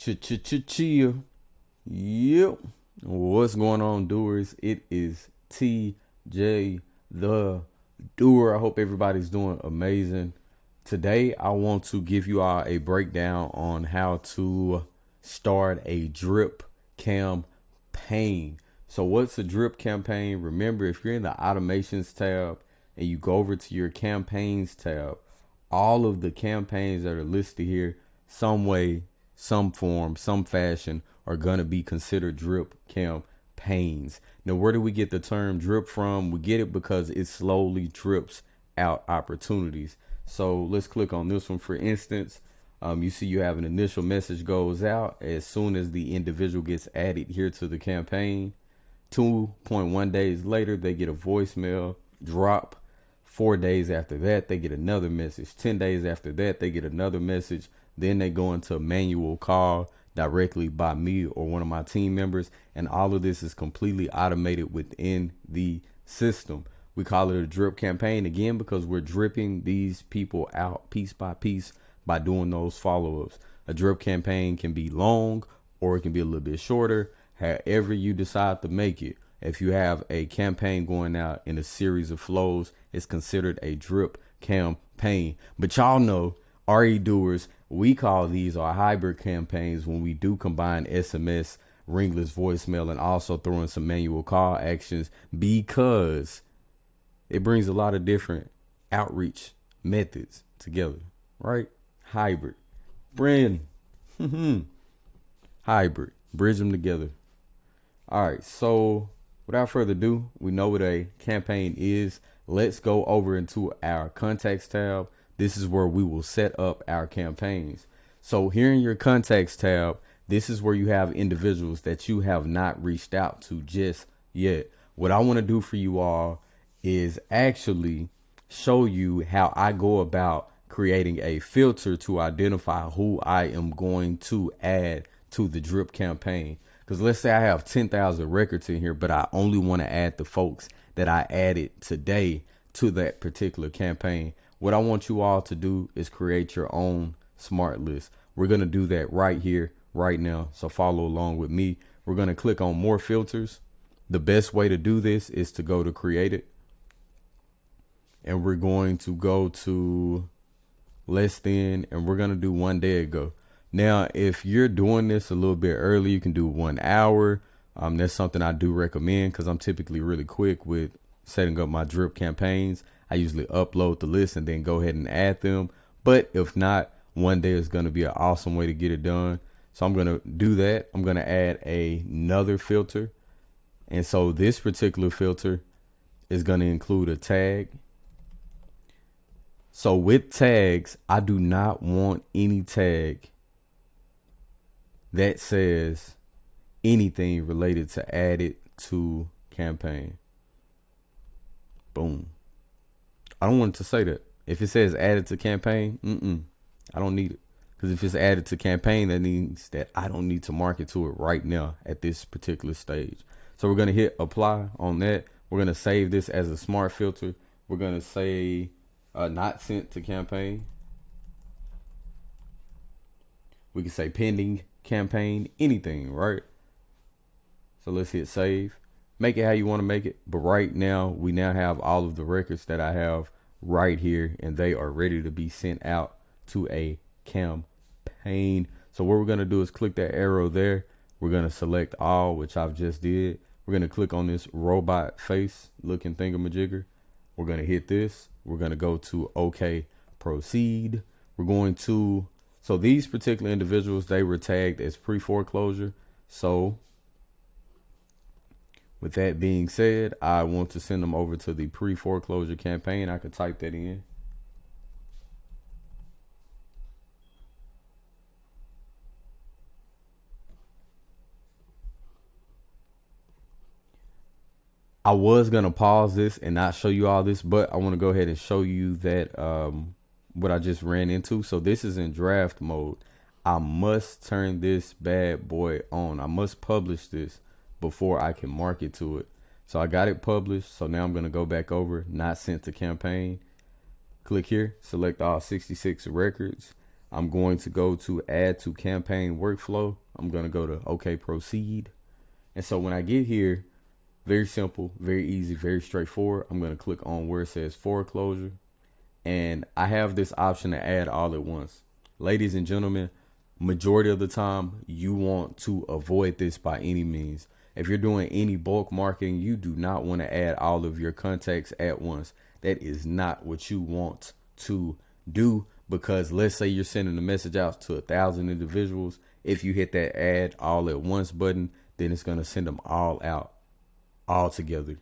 Chill. Yep. What's going on, doers? It is TJ the Doer. I hope everybody's doing amazing. Today, I want to give you all a breakdown on how to start a drip campaign. So what's a drip campaign? Remember, if you're in the automations tab and you go over to your campaigns tab, all of the campaigns that are listed here, some way, some form, some fashion, are going to be considered drip campaigns. Now, where do we get the term drip from? We get it because it slowly drips out opportunities. So let's click on this one. For instance, you see you have an initial message goes out as soon as the individual gets added here to the campaign. 2.1 days later, they get a voicemail drop. 4 days after that, they get another message. 10 days after that, they get another message. Then they go into a manual call directly by me or one of my team members. And all of this is completely automated within the system. We call it a drip campaign again because we're dripping these people out piece by piece by doing those follow-ups. A drip campaign can be long or it can be a little bit shorter, however you decide to make it. If you have a campaign going out in a series of flows, it's considered a drip campaign. But y'all know, RE doers, we call these our hybrid campaigns when we do combine SMS, ringless voicemail, and also throw in some manual call actions because it brings a lot of different outreach methods together, right? Hybrid. Brand. Hybrid. Bridge them together. All right, so without further ado, we know what a campaign is. Let's go over into our contacts tab. This is where we will set up our campaigns. So here in your contacts tab, this is where you have individuals that you have not reached out to just yet. What I want to do for you all is actually show you how I go about creating a filter to identify who I am going to add to the drip campaign. Because let's say I have 10,000 records in here, but I only want to add the folks that I added today to that particular campaign. What I want you all to do is create your own smart list. We're going to do that right here, right now. So follow along with me. We're going to click on more filters. The best way to do this is to go to create it. And we're going to go to less than, and we're going to do 1 day ago. Now, if you're doing this a little bit early, you can do 1 hour. That's something I do recommend because I'm typically really quick with setting up my drip campaigns. I usually upload the list and then go ahead and add them. But if not, 1 day is going to be an awesome way to get it done. So I'm going to do that. I'm going to add another filter. And so this particular filter is going to include a tag. So with tags, I do not want any tag that says anything related to added to campaign. Boom. I don't want it to say that. If it says added to campaign, I don't need it. Because if it's added to campaign, that means that I don't need to market to it right now at this particular stage. So we're going to hit apply on that. We're going to save this as a smart filter. We're going to say not sent to campaign. We can say pending campaign, anything, right? So let's hit save. Make it how you want to make it. But right now, we now have all of the records that I have right here, and they are ready to be sent out to a campaign. So what we're going to do is click that arrow there. We're going to select all, which I've just did. We're going to click on this robot face looking thingamajigger. We're going to hit this. We're going to go to OK, proceed. We're going to, so these particular individuals, they were tagged as pre-foreclosure. So with that being said, I want to send them over to the pre-foreclosure campaign. I could type that in. I was going to pause this and not show you all this, but I want to go ahead and show you that what I just ran into. So this is in draft mode. I must turn this bad boy on. I must publish this before I can market to it. So I got it published. So now I'm going to go back over, not sent to campaign. Click here, select all 66 records. I'm going to go to add to campaign workflow. I'm going to go to OK, proceed. And so when I get here, very simple, very easy, very straightforward. I'm going to click on where it says foreclosure. And I have this option to add all at once. Ladies and gentlemen, majority of the time, you want to avoid this by any means. If you're doing any bulk marketing, you do not want to add all of your contacts at once. That is not what you want to do, because let's say you're sending a message out to 1,000 individuals. If you hit that add all at once button, then it's going to send them all out all together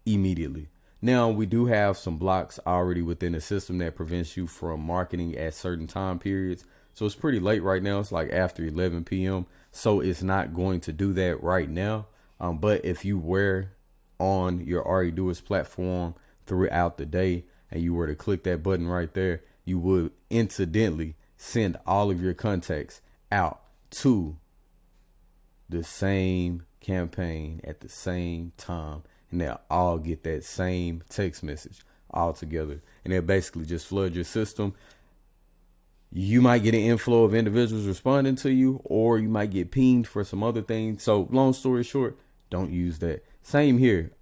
immediately. Now, we do have some blocks already within the system that prevents you from marketing at certain time periods. So it's pretty late right now. It's like after 11 p.m. So it's not going to do that right now. But if you were on your Doers platform throughout the day and you were to click that button right there, you would incidentally send all of your contacts out to the same campaign at the same time, and they'll all get that same text message all together, and they'll basically just flood your system. You might get an inflow of individuals responding to you, or you might get pinged for some other things. So long story short, don't use that. Same here.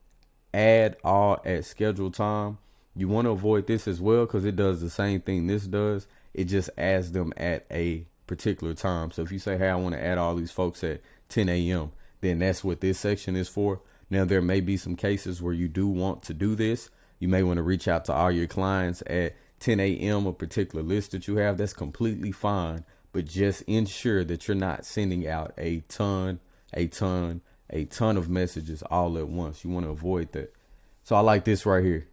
Add all at scheduled time. You want to avoid this as well because it does the same thing this does. It just adds them at a particular time. So if you say, hey, I want to add all these folks at 10 a.m., then that's what this section is for. Now, there may be some cases where you do want to do this. You may want to reach out to all your clients at 10 a.m., a particular list that you have. That's completely fine. But just ensure that you're not sending out a ton of messages all at once. You want to avoid that. So I like this right here,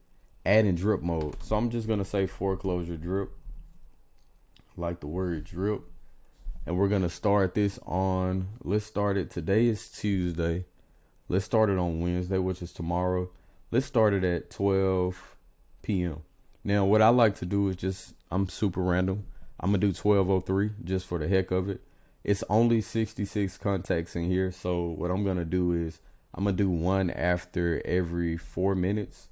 add in drip mode. So I'm just going to say foreclosure drip. I like the word drip. And we're going to start this on, let's start it. Today is Tuesday. Let's start it on Wednesday, which is tomorrow. Let's start it at 12 p.m. Now, what I like to do is just, I'm super random. I'm going to do 12:03 just for the heck of it. It's only 66 contacts in here. So what I'm going to do is I'm going to do one after every 4 minutes.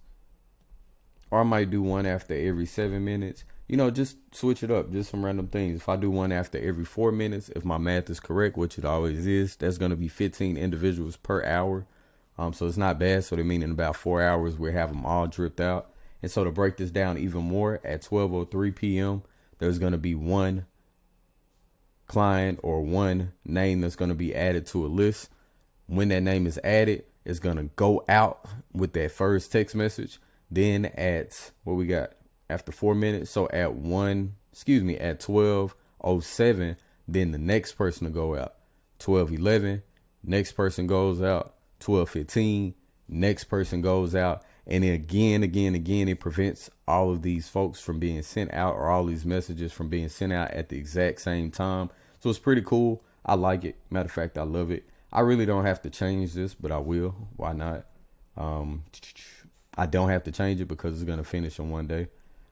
Or I might do one after every 7 minutes. You know, just switch it up, just some random things. If I do one after every 4 minutes, if my math is correct, which it always is, that's going to be 15 individuals per hour. So it's not bad. So they mean in about 4 hours, we have them all dripped out. And so to break this down even more, at 12:03 p.m., there's going to be one client or one name that's going to be added to a list. When that name is added, it's going to go out with that first text message. Then at what we got after 4 minutes. So at 12:07, then the next person to go out. 12:11, next person goes out. 12:15, next person goes out. And then again, it prevents all of these folks from being sent out, or all these messages from being sent out at the exact same time. So it's pretty cool. I like it. Matter of fact, I love it. I really don't have to change this, but I will. Why not? I don't have to change it because it's going to finish in one day.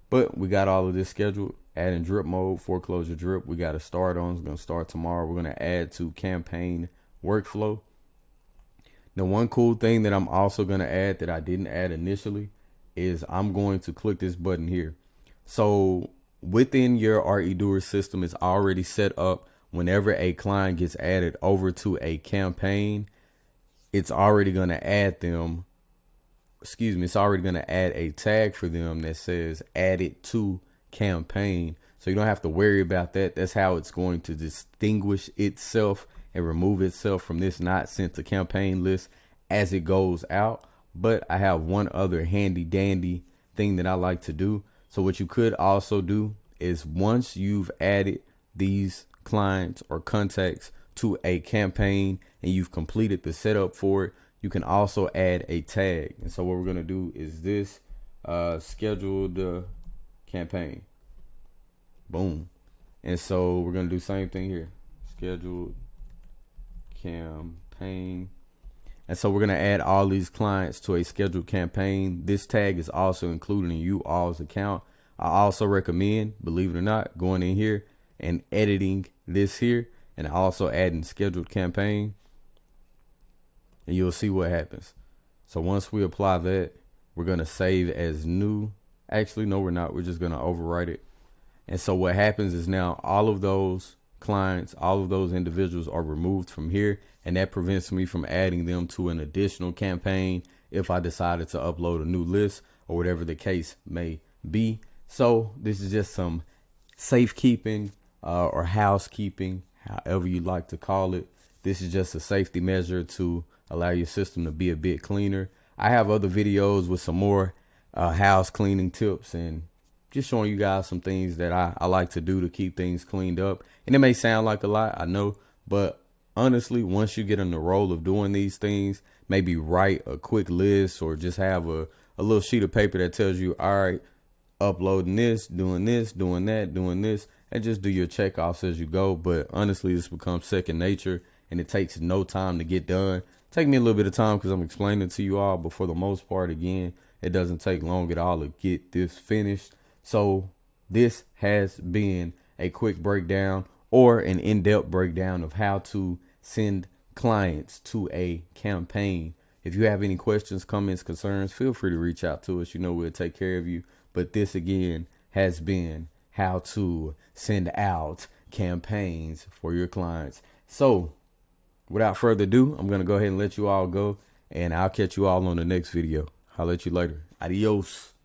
But we got all of this scheduled. Add in drip mode, foreclosure drip. We got to start on. It's going to start tomorrow. We're going to add to campaign workflow. Now, one cool thing that I'm also going to add that I didn't add initially is I'm going to click this button here. So within your Doers system, it's already set up. Whenever a client gets added over to a campaign, it's already going to add them. It's already going to add a tag for them that says added to campaign. So you don't have to worry about that. That's how it's going to distinguish itself and remove itself from this not sent to campaign list as it goes out. But I have one other handy dandy thing that I like to do. So what you could also do is once you've added these clients or contacts to a campaign and you've completed the setup for it, you can also add a tag. And so what we're going to do is this scheduled campaign. Boom. And so we're going to do the same thing here. Scheduled campaign. And so we're going to add all these clients to a scheduled campaign. This tag is also included in you all's account. I also recommend, believe it or not, going in here and editing this here and also adding scheduled campaign. And you'll see what happens. So once we apply that, we're going to save as new. Actually, no, we're not. We're just going to overwrite it. And so what happens is now all of those clients, all of those individuals are removed from here, and that prevents me from adding them to an additional campaign if I decided to upload a new list or whatever the case may be. So this is just some safekeeping or housekeeping, however you like to call it. This is just a safety measure to allow your system to be a bit cleaner. I have other videos with some more house cleaning tips and just showing you guys some things that I like to do to keep things cleaned up. And it may sound like a lot, I know, but honestly, once you get in the role of doing these things, maybe write a quick list or just have a little sheet of paper that tells you, all right, uploading this, doing that, doing this, and just do your checkoffs as you go. But honestly, this becomes second nature and it takes no time to get done. Take me a little bit of time because I'm explaining to you all, but for the most part, again, it doesn't take long at all to get this finished. So this has been a quick breakdown or an in-depth breakdown of how to send clients to a campaign. If you have any questions, comments, concerns, feel free to reach out to us. You know, we'll take care of you. But this again has been how to send out campaigns for your clients. So without further ado, I'm going to go ahead and let you all go, and I'll catch you all on the next video. I'll let you later. Adios.